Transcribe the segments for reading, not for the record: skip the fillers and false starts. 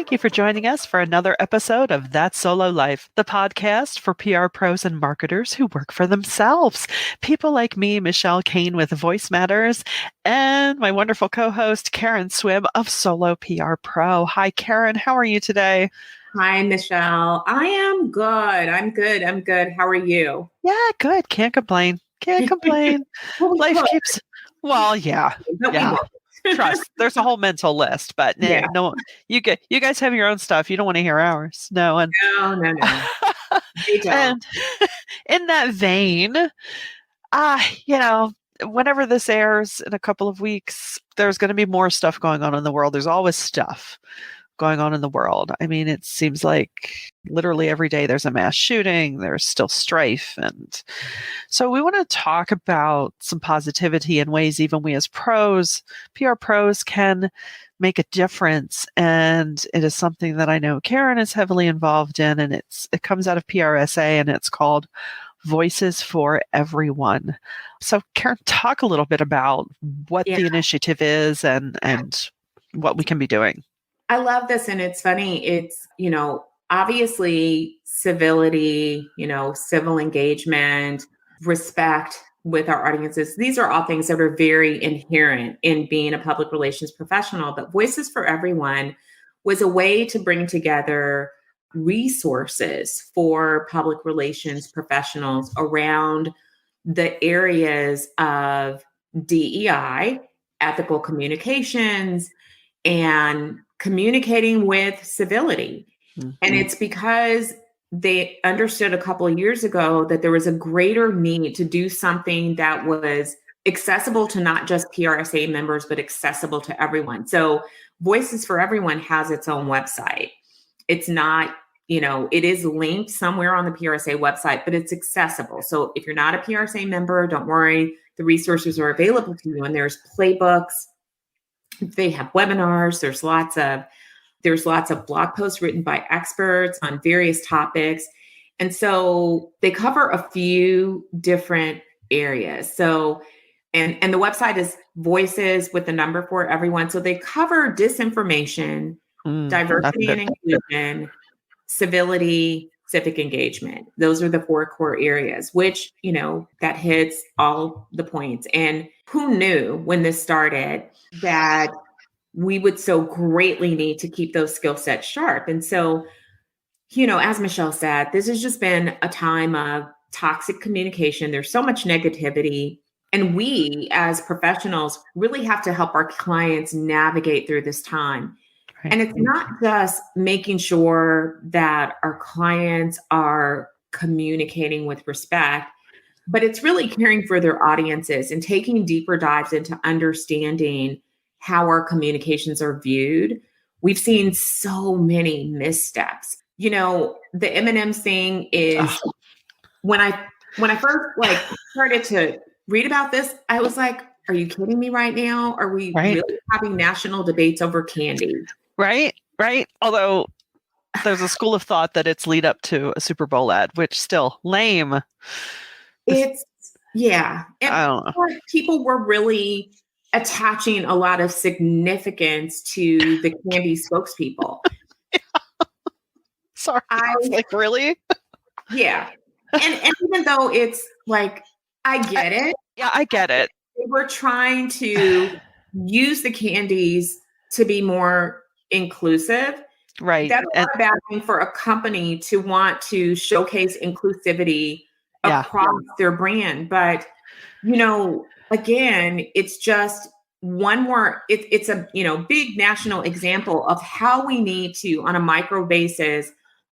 Thank you for joining us for another episode of That Solo Life, the podcast for PR pros and marketers who work for themselves. People like me, Michelle Kane with Voice Matters, and my wonderful co-host, Karen Swib of Solo PR Pro. Hi, Karen. How are you today? Hi, Michelle. I am good. I'm good. How are you? Yeah, good. Can't complain. Can't complain. Well, Life keeps, well, yeah. but we Yeah. won't. Trust. There's a whole mental list, but Yeah. no, you guys have your own stuff. You don't want to hear ours. No. And No. They don't. and in that vein, whenever this airs in a couple of weeks, there's going to be more stuff going on in the world. There's always stuff going on in the world. I mean, it seems like literally every day there's a mass shooting, there's still strife. And so we want to talk about some positivity and ways even we as pros, PR pros, can make a difference. And it is something that I know Karen is heavily involved in, and it comes out of PRSA, and it's called Voices for Everyone. So Karen, talk a little bit about what the initiative is and what we can be doing. I love this. And it's funny. It's, obviously civility, civil engagement, respect with our audiences. These are all things that are very inherent in being a public relations professional. But Voices for Everyone was a way to bring together resources for public relations professionals around the areas of DEI, ethical communications, and communicating with civility. Mm-hmm. And it's because they understood a couple of years ago that there was a greater need to do something that was accessible to not just PRSA members, but accessible to everyone. So Voices for Everyone has its own website. It's not, it is linked somewhere on the PRSA website, but it's accessible. So if you're not a PRSA member, don't worry, the resources are available to you. And there's playbooks. They have webinars. There's lots of blog posts written by experts on various topics. And so they cover a few different areas. So, and the website is Voices with the number for Everyone. So they cover disinformation, diversity and inclusion, civility, civic engagement. Those are the 4 core areas, which, that hits all the points. And who knew when this started that we would so greatly need to keep those skill sets sharp. And so, as Michelle said, this has just been a time of toxic communication. There's so much negativity. And we as professionals really have to help our clients navigate through this time. Right. And it's not just making sure that our clients are communicating with respect, but it's really caring for their audiences and taking deeper dives into understanding how our communications are viewed. We've seen so many missteps. The M&M's thing is when I first started to read about this, I was like, are you kidding me right now? Are we really having national debates over candy? Right. Although there's a school of thought that it's lead up to a Super Bowl ad, which still lame. And I don't know. People were really attaching a lot of significance to the candy spokespeople. Sorry. I was like, really? Yeah. And even though it's like, I get it. Yeah, I get it. They were trying to use the candies to be more inclusive. Right. That's not a bad thing for a company to want to showcase inclusivity across their brand. But, again, it's just one more, it's a, big national example of how we need to, on a micro basis,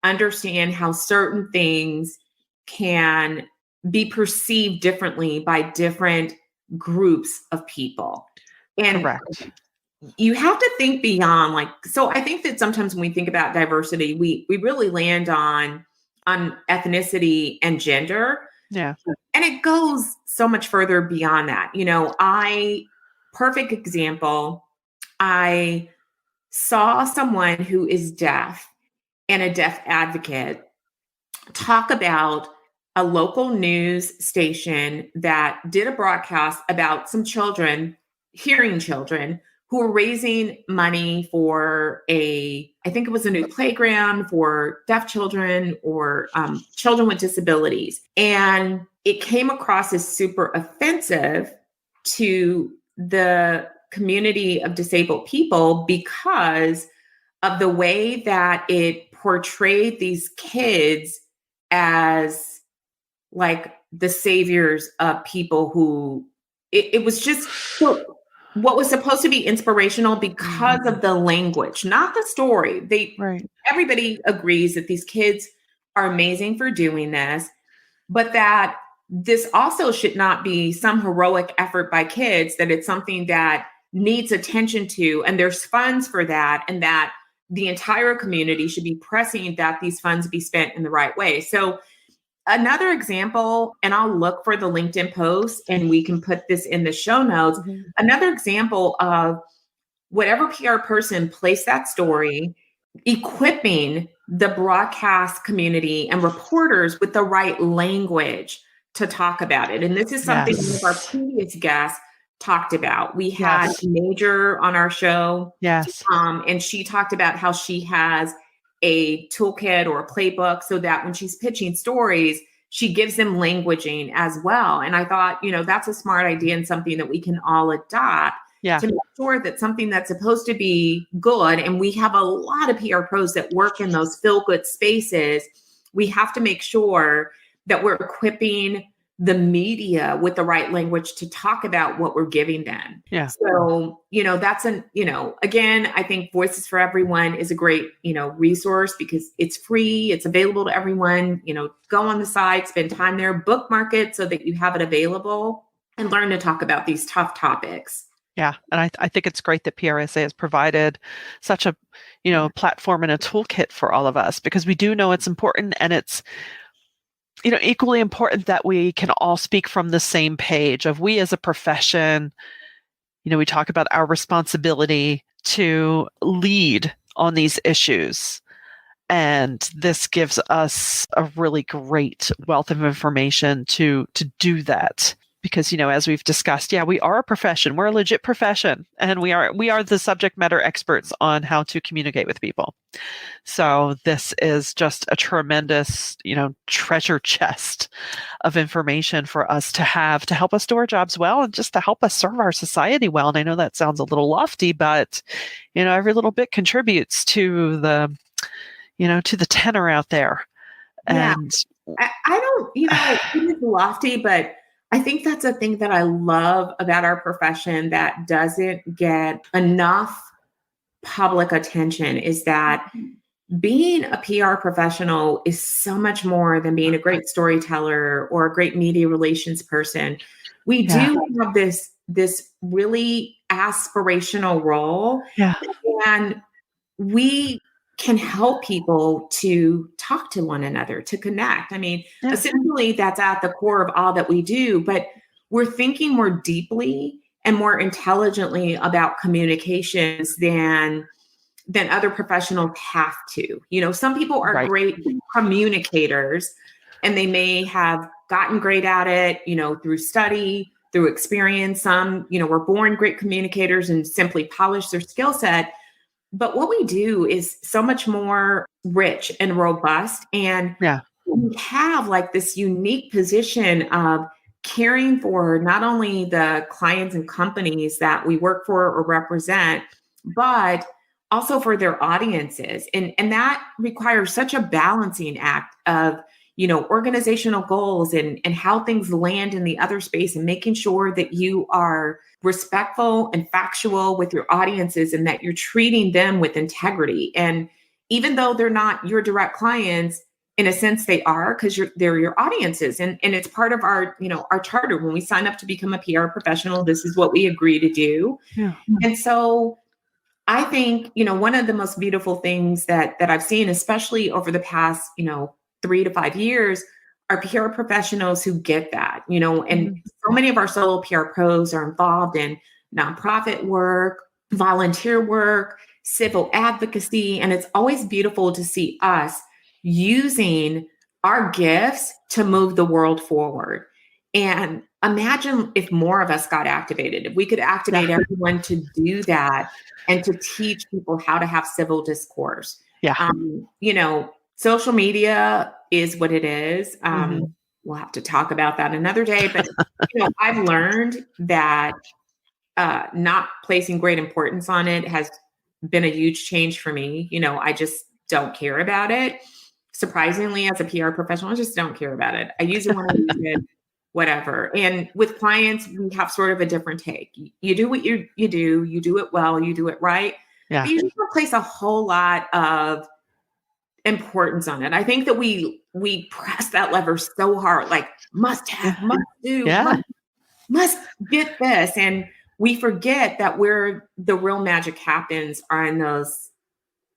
understand how certain things can be perceived differently by different groups of people. And correct. You have to think beyond, so I think that sometimes when we think about diversity, we really land on ethnicity and gender. Yeah. And it goes so much further beyond that. Perfect example, I saw someone who is deaf and a deaf advocate talk about a local news station that did a broadcast about some children, hearing children, who were raising money for I think it was a new playground for deaf children or children with disabilities. And it came across as super offensive to the community of disabled people because of the way that it portrayed these kids as like the saviors of people who it was just so what was supposed to be inspirational because of the language, not the story. Right. Everybody agrees that these kids are amazing for doing this, but that this also should not be some heroic effort by kids, that it's something that needs attention to, and there's funds for that, and that the entire community should be pressing that these funds be spent in the right way. So another example, and I'll look for the LinkedIn post and we can put this in the show notes. Another example of whatever PR person placed that story, equipping the broadcast community and reporters with the right language to talk about it. And this is something one of our previous guests talked about. We had a Major on our show. Yes. And she talked about how she has a toolkit or a playbook so that when she's pitching stories, she gives them languaging as well. And I thought, that's a smart idea and something that we can all adopt to make sure that something that's supposed to be good, and we have a lot of PR pros that work in those feel-good spaces, we have to make sure that we're equipping the media with the right language to talk about what we're giving them. Yeah. So, that's again, I think Voices for Everyone is a great, resource because it's free. It's available to everyone. Go on the site, spend time there, bookmark it so that you have it available and learn to talk about these tough topics. Yeah. And I think it's great that PRSA has provided such a, platform and a toolkit for all of us, because we do know it's important, and it's, equally important that we can all speak from the same page of we as a profession. We talk about our responsibility to lead on these issues. And this gives us a really great wealth of information to do that. Because, as we've discussed, we are a profession. We're a legit profession, and we are the subject matter experts on how to communicate with people. So this is just a tremendous, treasure chest of information for us to have to help us do our jobs well and just to help us serve our society well. And I know that sounds a little lofty, but, every little bit contributes to the, to the tenor out there. And I don't, it is lofty, but I think that's a thing that I love about our profession that doesn't get enough public attention, is that being a PR professional is so much more than being a great storyteller or a great media relations person. We do have this really aspirational role, and we can help people to talk to one another, to connect. I mean, essentially that's at the core of all that we do, but we're thinking more deeply and more intelligently about communications than other professionals have to. Some people are great communicators, and they may have gotten great at it, through study, through experience. Some, were born great communicators and simply polish their skill set. But what we do is so much more rich and robust. And we have like this unique position of caring for not only the clients and companies that we work for or represent, but also for their audiences. And that requires such a balancing act of, organizational goals and how things land in the other space, and making sure that you are respectful and factual with your audiences and that you're treating them with integrity. And even though they're not your direct clients, in a sense they are, because they're your audiences. And it's part of our, our charter. When we sign up to become a PR professional, this is what we agree to do. And so I think, one of the most beautiful things that I've seen, especially over the past, 3 to 5 years, are PR professionals who get that, and so many of our solo PR pros are involved in nonprofit work, volunteer work, civil advocacy. And it's always beautiful to see us using our gifts to move the world forward. And imagine if more of us got activated, if we could activate Yeah. everyone to do that and to teach people how to have civil discourse. Yeah. Social media is what it is. Hmm. We'll have to talk about that another day. But, I've learned that not placing great importance on it has been a huge change for me. I just don't care about it. Surprisingly, as a PR professional, I just don't care about it. I use it when I use it, whatever. And with clients, we have sort of a different take. You do what you do it well, you do it right. Yeah. But you just don't place a whole lot of importance on it. I think that we press that lever so hard, like must have, must do, Yeah. must get this. And we forget that where the real magic happens are in those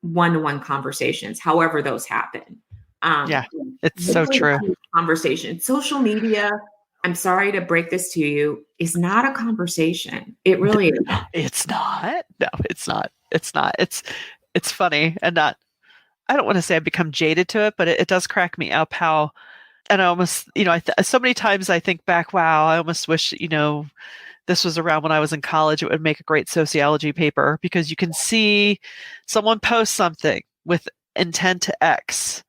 one-to-one conversations, however those happen. Yeah. It's so true. Conversation. Social media, I'm sorry to break this to you, is not a conversation. It really is. It's not. No, it's not. It's not. It's funny and not. I don't want to say I've become jaded to it, but it does crack me up how. And I almost, so many times I think back, wow, I almost wish, this was around when I was in college. It would make a great sociology paper because you can see someone post something with intent to X.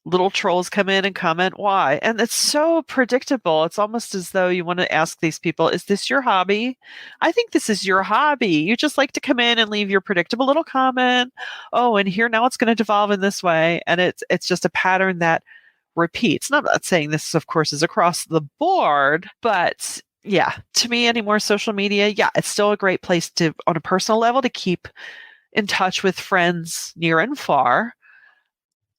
Little trolls come in and comment Y. And it's so predictable. It's almost as though you want to ask these people, is this your hobby? I think this is your hobby. You just like to come in and leave your predictable little comment. Oh, and here now it's going to devolve in this way. And it's just a pattern that repeats. And I'm not saying this, of course, is across the board, but yeah, to me anymore, social media, yeah, it's still a great place to, on a personal level, to keep in touch with friends near and far.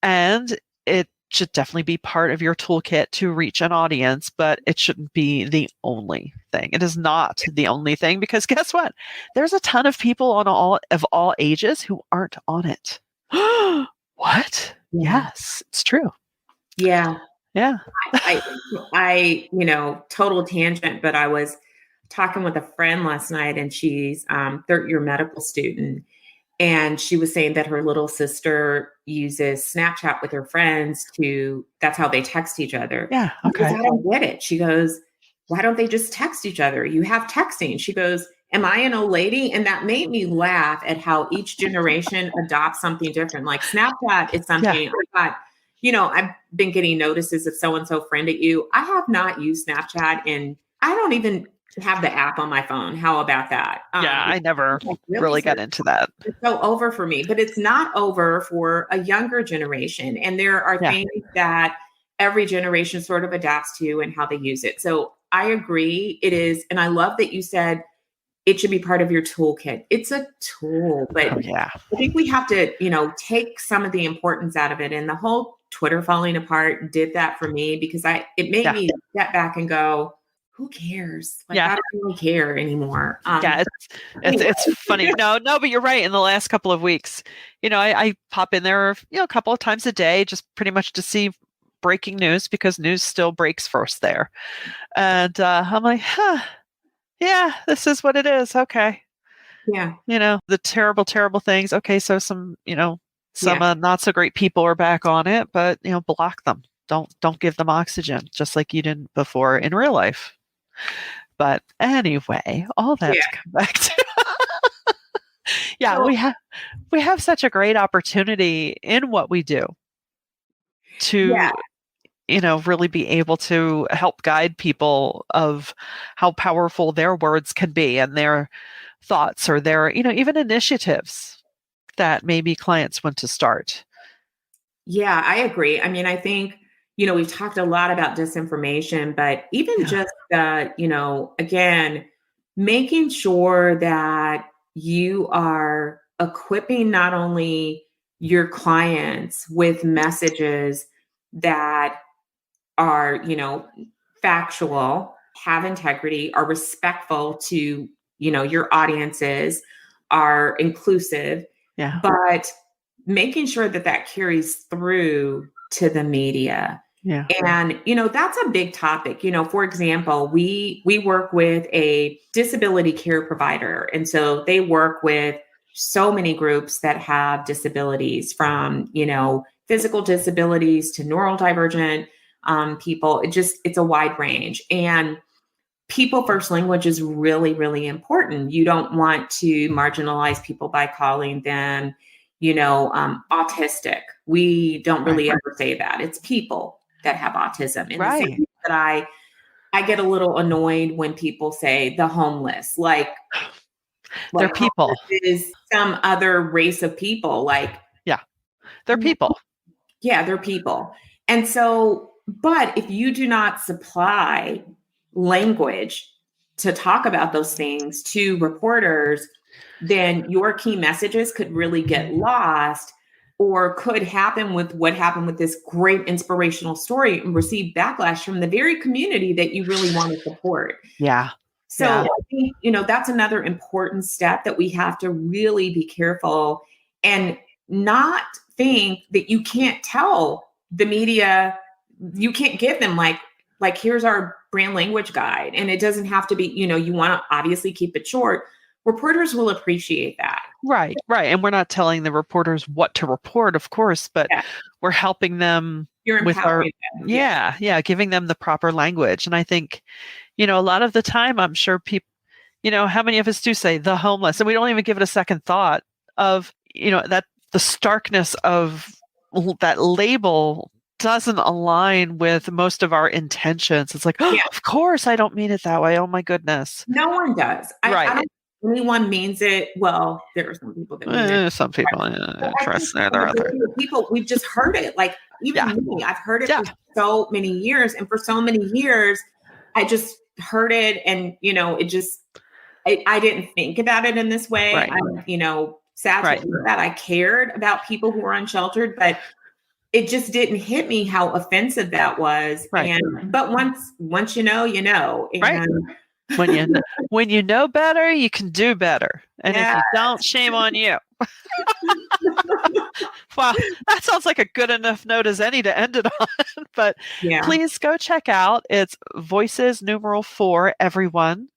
And it should definitely be part of your toolkit to reach an audience, but it shouldn't be the only thing. It is not the only thing because guess what? There's a ton of people on all ages who aren't on it. What? Yeah. Yes, it's true. Yeah. Yeah. Total tangent, but I was talking with a friend last night and she's third year medical student. And she was saying that her little sister uses Snapchat with her friends that's how they text each other. Yeah. Okay. Because I don't get it. She goes, why don't they just text each other? You have texting. She goes, am I an old lady? And that made me laugh at how each generation adopts something different. Like Snapchat is something I got, I've been getting notices of so-and-so friended you. I have not used Snapchat and I don't even have the app on my phone. How about that? Yeah, I never really got into that. It's so over for me, but it's not over for a younger generation. And there are things that every generation sort of adapts to and how they use it. So I agree it is. And I love that you said it should be part of your toolkit. It's a tool, but I think we have to, take some of the importance out of it. And the whole Twitter falling apart did that for me because it made me step back and go, who cares? I don't really care anymore. It's funny. No, but you're right. In the last couple of weeks, I pop in there, a couple of times a day, just pretty much to see breaking news because news still breaks first there. And I'm like, yeah, this is what it is. Okay. Yeah. The terrible, terrible things. Okay. So some not so great people are back on it, but, block them. Don't give them oxygen, just like you didn't before in real life. But anyway, all that to come back to. We have such a great opportunity in what we do to really be able to help guide people of how powerful their words can be and their thoughts or their even initiatives that maybe clients want to start. Yeah, I agree. I mean, I think we've talked a lot about disinformation, but even just, again, making sure that you are equipping not only your clients with messages that are, factual, have integrity, are respectful to, your audiences, are inclusive, but making sure that carries through to the media. Yeah. And, that's a big topic. For example, we work with a disability care provider. And so they work with so many groups that have disabilities from, physical disabilities to neurodivergent. people. It's a wide range. And people first language is really, really important. You don't want to marginalize people by calling them, autistic. We don't really ever say that. It's people that have autism. And the same that I get a little annoyed when people say the homeless, they're people. Is some other race of people. They're people. Yeah, they're people. And so, but if you do not supply language to talk about those things to reporters, then your key messages could really get lost, or could happen with what happened with this great inspirational story and receive backlash from the very community that you really want to support. Yeah. So I think, that's another important step that we have to really be careful and not think that you can't tell the media, you can't give them like here's our brand language guide. And it doesn't have to be, you want to obviously keep it short. Reporters will appreciate that. Right. And we're not telling the reporters what to report, of course, but we're helping them. You're empowering them. Giving them the proper language. And I think, a lot of the time, I'm sure people, how many of us do say the homeless, and we don't even give it a second thought of, that the starkness of that label doesn't align with most of our intentions. It's like, of course, I don't mean it that way. Oh my goodness. No one does. I don't think anyone means it. Well, there are some people that mean it. Some people, trust there are other people. We've just heard it. Like even me, I've heard it for so many years, and for so many years, I just heard it, and it just, I didn't think about it in this way. Right. I'm, sad that I cared about people who were unsheltered, but it just didn't hit me how offensive that was. Right. But once you know, And right. When you know better, you can do better. And if you don't, shame on you. Well, that sounds like a good enough note as any to end it on. But please go check out. It's Voices #4 Everyone.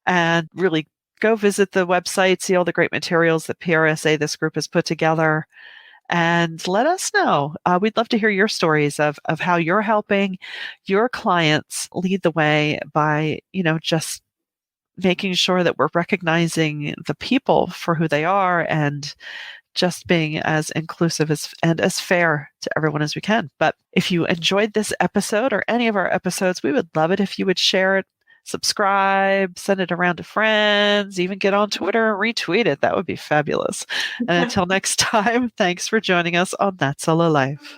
And really go visit the website, see all the great materials that PRSA, this group, has put together. And let us know. We'd love to hear your stories of how you're helping your clients lead the way by, just making sure that we're recognizing the people for who they are and just being as inclusive and as fair to everyone as we can. But if you enjoyed this episode or any of our episodes, we would love it if you would share it, subscribe, send it around to friends, even get on Twitter and retweet it. That would be fabulous. And until next time, thanks for joining us on That Solo Life.